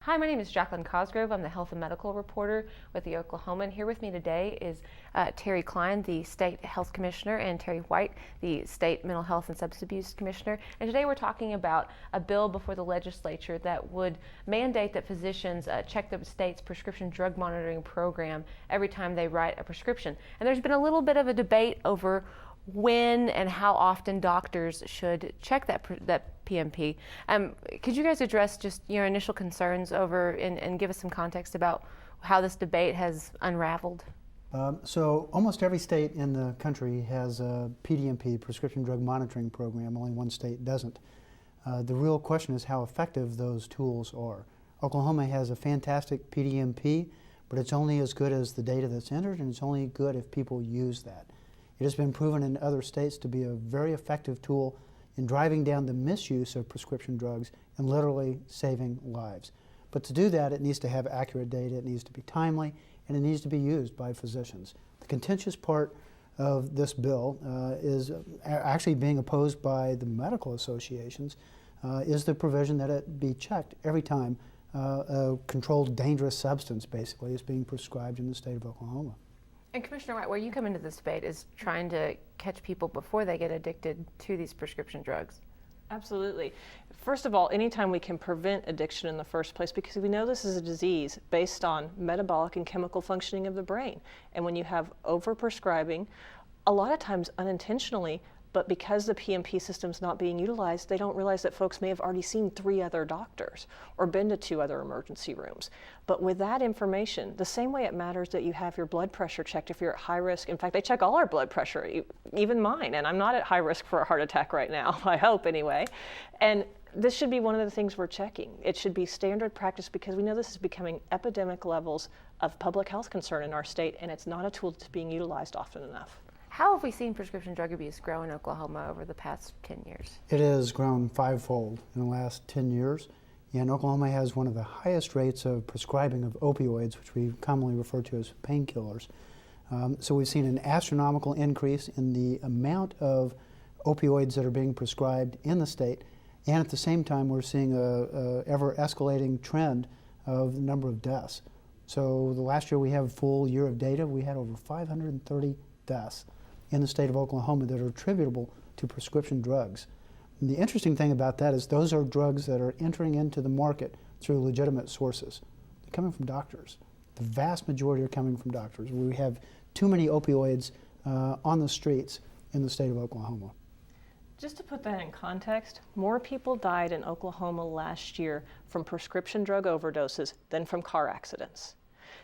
Hi, my name is JACLYN COSGROVE. I'm the health and medical reporter with the Oklahoman. Here with me today is TERRI Cline, the state health commissioner, and TERRI White, the state mental health and substance abuse commissioner. And today we're talking about a bill before the legislature that would mandate that physicians check the state's prescription drug monitoring program every time they write a prescription. And there's been a little bit of a debate over when and how often doctors should check that PMP. Could you guys address just your initial concerns over and give us some context about how this debate has unraveled? So almost every state in the country has a PDMP, prescription drug monitoring program. Only one state doesn't. The real question is how effective those tools are. Oklahoma has a fantastic PDMP, but it's only as good as the data that's entered, and it's only good if people use that. It has been proven in other states to be a very effective tool in driving down the misuse of prescription drugs and literally saving lives. But to do that, it needs to have accurate data, it needs to be timely, and it needs to be used by physicians. The contentious part of this bill is actually being opposed by the medical associations, is the provision that it be checked every time a controlled dangerous substance basically is being prescribed in the state of Oklahoma. And Commissioner White, where you come into this debate is trying to catch people before they get addicted to these prescription drugs. Absolutely. First of all, anytime we can prevent addiction in the first place, because we know this is a disease based on metabolic and chemical functioning of the brain. And when you have overprescribing, a lot of times unintentionally, but because the PMP system's not being utilized, they don't realize that folks may have already seen 3 other doctors or been to 2 other emergency rooms. But with that information, the same way it matters that you have your blood pressure checked if you're at high risk. In fact, they check all our blood pressure, even mine, and I'm not at high risk for a heart attack right now, I hope anyway. And this should be one of the things we're checking. It should be standard practice because we know this is becoming epidemic levels of public health concern in our state, and it's not a tool that's being utilized often enough. How have we seen prescription drug abuse grow in Oklahoma over the past 10 years? It has grown 5-fold in the last 10 years, and Oklahoma has one of the highest rates of prescribing of opioids, which we commonly refer to as painkillers. So we've seen an astronomical increase in the amount of opioids that are being prescribed in the state, and at the same time we're seeing a ever-escalating trend of the number of deaths. So the last year we have a full year of data, we had over 530 deaths in the state of Oklahoma that are attributable to prescription drugs. And the interesting thing about that is those are drugs that are entering into the market through legitimate sources. They're coming from doctors. The vast majority are coming from doctors. We have too many opioids on the streets in the state of Oklahoma. Just to put that in context, more people died in Oklahoma last year from prescription drug overdoses than from car accidents.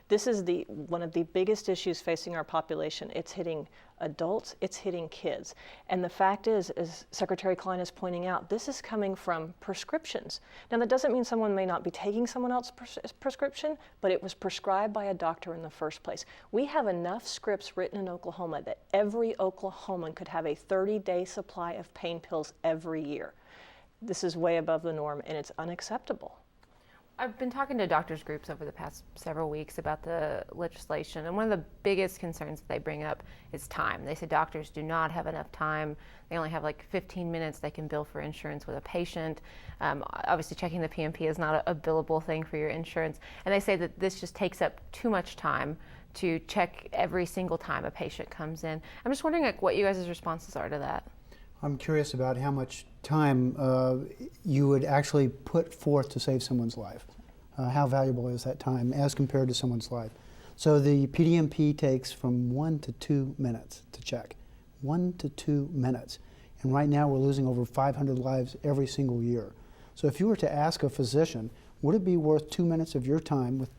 This is one of the biggest issues facing our population. It's hitting adults, it's hitting kids. And the fact is, as Secretary Cline is pointing out, this is coming from prescriptions. Now that doesn't mean someone may not be taking someone else's prescription, but it was prescribed by a doctor in the first place. We have enough scripts written in Oklahoma that every Oklahoman could have a 30-day supply of pain pills every year. This is way above the norm and it's unacceptable. I've been talking to doctors groups over the past several weeks about the legislation, and one of the biggest concerns that they bring up is time. They say doctors do not have enough time. They only have like 15 minutes they can bill for insurance with a patient. Obviously checking the PMP is not a billable thing for your insurance, and they say that this just takes up too much time to check every single time a patient comes in. I'm just wondering what you guys' responses are to that. I'm curious about how much time you would actually put forth to save someone's life. How valuable is that time as compared to someone's life? So the PDMP takes from 1 to 2 minutes to check. 1 to 2 minutes. And right now we're losing over 500 lives every single year. So if you were to ask a physician, would it be worth 2 minutes of your time with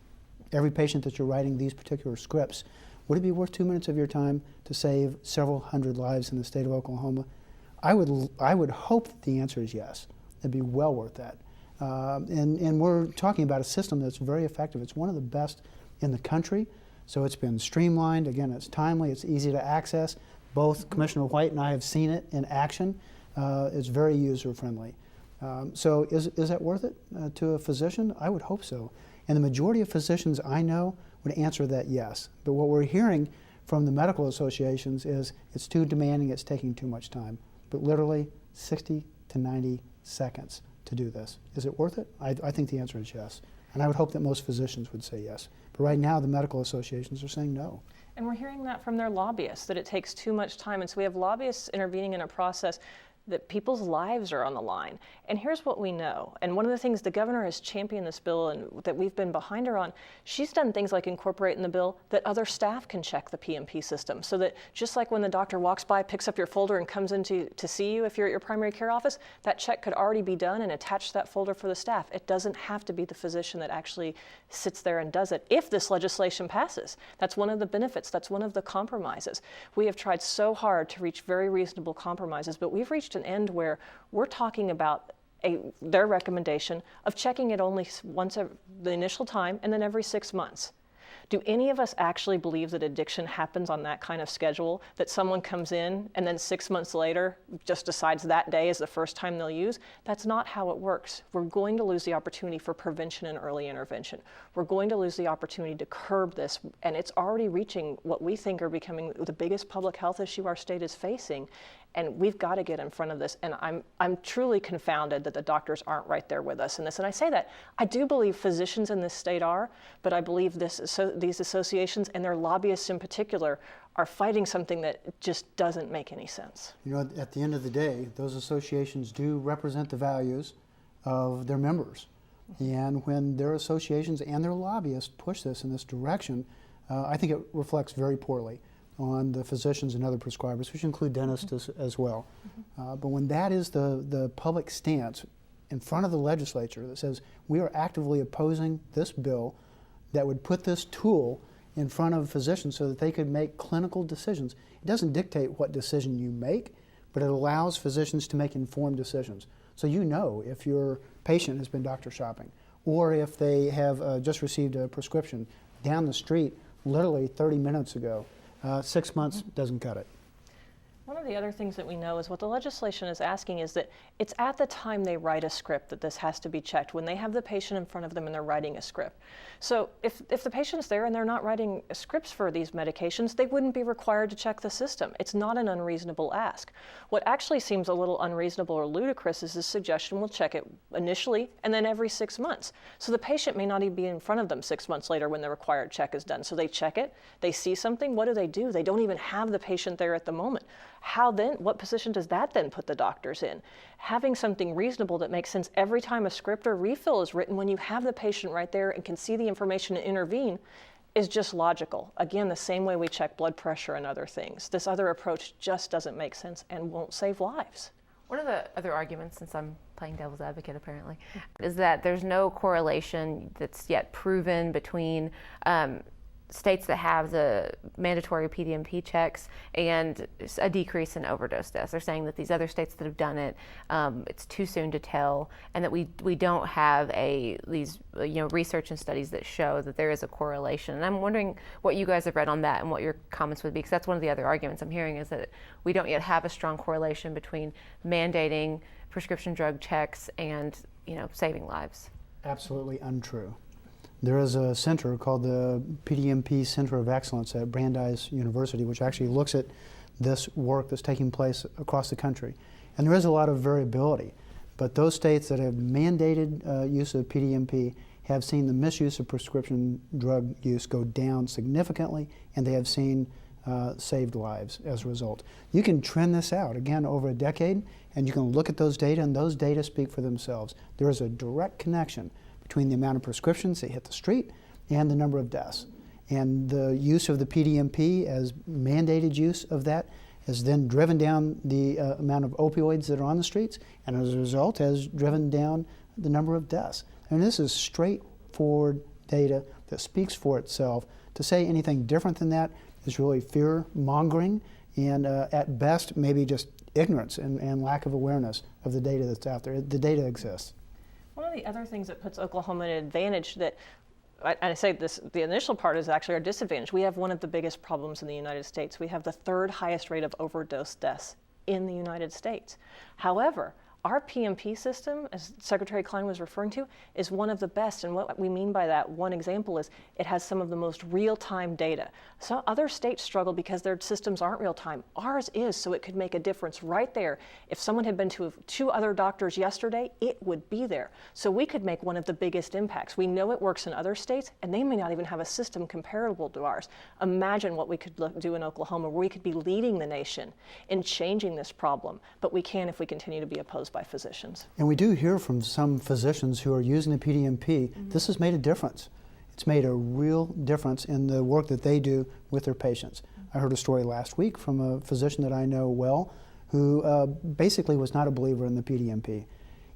every patient that you're writing these particular scripts, would it be worth 2 minutes of your time to save several hundred lives in the state of Oklahoma? I would hope that the answer is yes. It'd be well worth that. And we're talking about a system that's very effective. It's one of the best in the country. So it's been streamlined. Again, it's timely. It's easy to access. Both Commissioner White and I have seen it in action. It's very user-friendly. So is that worth it to a physician? I would hope so. And the majority of physicians I know would answer that yes. But what we're hearing from the medical associations is it's too demanding, it's taking too much time. But literally 60 to 90 seconds to do this. Is it worth it? I think the answer is yes. And I would hope that most physicians would say yes. But right now, the medical associations are saying no. And we're hearing that from their lobbyists, that it takes too much time. And so we have lobbyists intervening in a process that people's lives are on the line. And here's what we know. And one of the things the governor has championed this bill and that we've been behind her on, she's done things like incorporate in the bill that other staff can check the PMP system. So that just like when the doctor walks by, picks up your folder and comes in to see you if you're at your primary care office, that check could already be done and attach to that folder for the staff. It doesn't have to be the physician that actually sits there and does it if this legislation passes. That's one of the benefits. That's one of the compromises. We have tried so hard to reach very reasonable compromises, but we've reached an end where we're talking about their recommendation of checking it only once the initial time and then every 6 months. Do any of us actually believe that addiction happens on that kind of schedule, that someone comes in and then 6 months later just decides that day is the first time they'll use? That's not how it works. We're going to lose the opportunity for prevention and early intervention. We're going to lose the opportunity to curb this, and it's already reaching what we think are becoming the biggest public health issue our state is facing. And we've got to get in front of this. And I'm truly confounded that the doctors aren't right there with us in this. And I say that, I do believe physicians in this state are, but I believe these associations and their lobbyists in particular are fighting something that just doesn't make any sense. You know, at the end of the day, those associations do represent the values of their members. And when their associations and their lobbyists push this in this direction, I think it reflects very poorly on the physicians and other prescribers, which include dentists as well. But when that is the public stance in front of the legislature that says we are actively opposing this bill that would put this tool in front of physicians so that they could make clinical decisions. It doesn't dictate what decision you make, but it allows physicians to make informed decisions. So you know if your patient has been doctor shopping or if they have just received a prescription down the street literally 30 minutes ago. 6 months doesn't cut it. One of the other things that we know is what the legislation is asking is that it's at the time they write a script that this has to be checked, when they have the patient in front of them and they're writing a script. So if the patient's there and they're not writing scripts for these medications, they wouldn't be required to check the system. It's not an unreasonable ask. What actually seems a little unreasonable or ludicrous is this suggestion we'll check it initially and then every 6 months. So the patient may not even be in front of them 6 months later when the required check is done. So they check it, they see something, what do? They don't even have the patient there at the moment. How then, what position does that then put the doctors in? Having something reasonable that makes sense every time a script or refill is written when you have the patient right there and can see the information and intervene is just logical. Again, the same way we check blood pressure and other things. This other approach just doesn't make sense and won't save lives. One of the other arguments, since I'm playing devil's advocate apparently, is that there's no correlation that's yet proven between states that have the mandatory PDMP checks and a decrease in overdose deaths. They're saying that these other states that have done it, it's too soon to tell, and that we don't have these research and studies that show that there is a correlation. And I'm wondering what you guys have read on that and what your comments would be, because that's one of the other arguments I'm hearing is that we don't yet have a strong correlation between mandating prescription drug checks and saving lives. Absolutely untrue. There is a center called the PDMP Center of Excellence at Brandeis University, which actually looks at this work that's taking place across the country. And there is a lot of variability, but those states that have mandated use of PDMP have seen the misuse of prescription drug use go down significantly, and they have seen saved lives as a result. You can trend this out, again, over a decade, and you can look at those data, and those data speak for themselves. There is a direct connection between the amount of prescriptions that hit the street and the number of deaths. And the use of the PDMP as mandated use of that has then driven down the amount of opioids that are on the streets, and as a result has driven down the number of deaths. And this is straightforward data that speaks for itself. To say anything different than that is really fear-mongering and at best maybe just ignorance and lack of awareness of the data that's out there. The data exists. One of the other things that puts Oklahoma at an advantage that, I say this, the initial part is actually our disadvantage. We have one of the biggest problems in the United States. We have the third highest rate of overdose deaths in the United States. However, Our PMP system, as Secretary Cline was referring to, is one of the best. And what we mean by that, one example is it has some of the most real-time data. So other states struggle because their systems aren't real-time. Ours is, so it could make a difference right there. If someone had been to 2 other doctors yesterday, it would be there. So we could make one of the biggest impacts. We know it works in other states, and they may not even have a system comparable to ours. Imagine what we could do in Oklahoma, where we could be leading the nation in changing this problem. But we can if we continue to be opposed by physicians. And we do hear from some physicians who are using the PDMP, this has made a difference. It's made a real difference in the work that they do with their patients. I heard a story last week from a physician that I know well who basically was not a believer in the PDMP.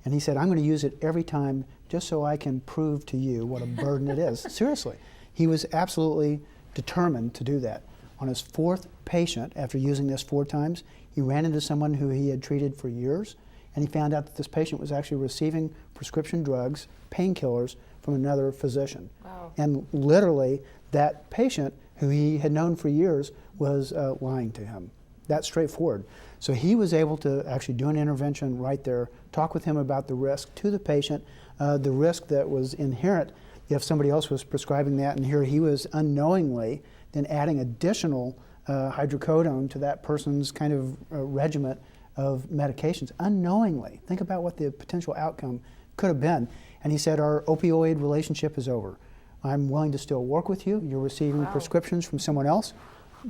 And he said, I'm going to use it every time just so I can prove to you what a burden it is. Seriously. He was absolutely determined to do that. On his 4th patient, after using this 4 times, he ran into someone who he had treated for years, and he found out that this patient was actually receiving prescription drugs, painkillers, from another physician. Wow. And literally, that patient, who he had known for years, was lying to him. That's straightforward. So he was able to actually do an intervention right there, talk with him about the risk to the patient, the risk that was inherent if somebody else was prescribing that, and here he was unknowingly then adding additional hydrocodone to that person's kind of regimen of medications, unknowingly. Think about what the potential outcome could have been. And he said, our opioid relationship is over. I'm willing to still work with you. You're receiving prescriptions from someone else.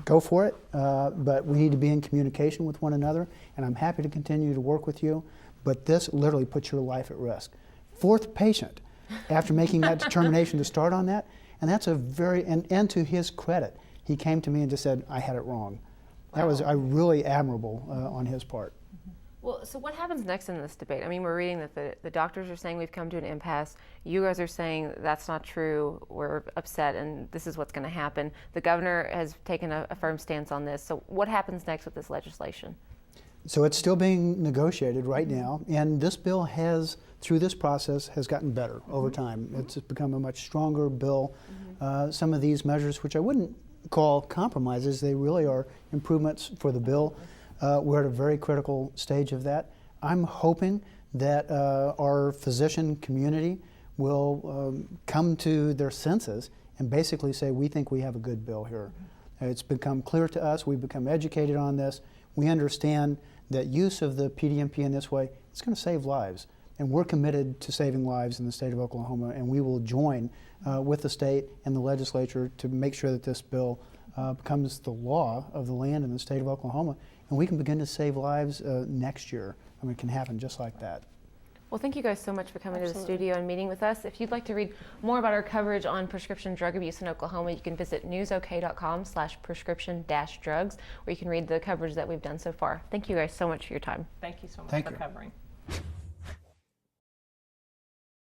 Go for it, but we need to be in communication with one another, and I'm happy to continue to work with you, but this literally puts your life at risk. 4th patient, after making that determination to start on that, and that's a very, and to his credit, he came to me and just said, I had it wrong. That was really admirable on his part. Well, so what happens next in this debate? I mean, we're reading that the doctors are saying we've come to an impasse. You guys are saying that's not true. We're upset, and this is what's going to happen. The governor has taken a firm stance on this. So what happens next with this legislation? So it's still being negotiated right now, and this bill has, through this process, has gotten better over time. It's become a much stronger bill. Some of these measures, which I wouldn't call compromises, they really are improvements for the bill. We're at a very critical stage of that. I'm hoping that our physician community will come to their senses and basically say, we think we have a good bill here. It's become clear to us, we've become educated on this. We understand that use of the PDMP in this way, it's going to save lives. And we're committed to saving lives in the state of Oklahoma, and we will join with the state and the legislature to make sure that this bill becomes the law of the land in the state of Oklahoma, and we can begin to save lives next year. I mean, it can happen just like that. Well, thank you guys so much for coming to the studio and meeting with us. If you'd like to read more about our coverage on prescription drug abuse in Oklahoma, you can visit newsok.com/prescription-drugs, where you can read the coverage that we've done so far. Thank you guys so much for your time. Thank you so much Thank for you. covering.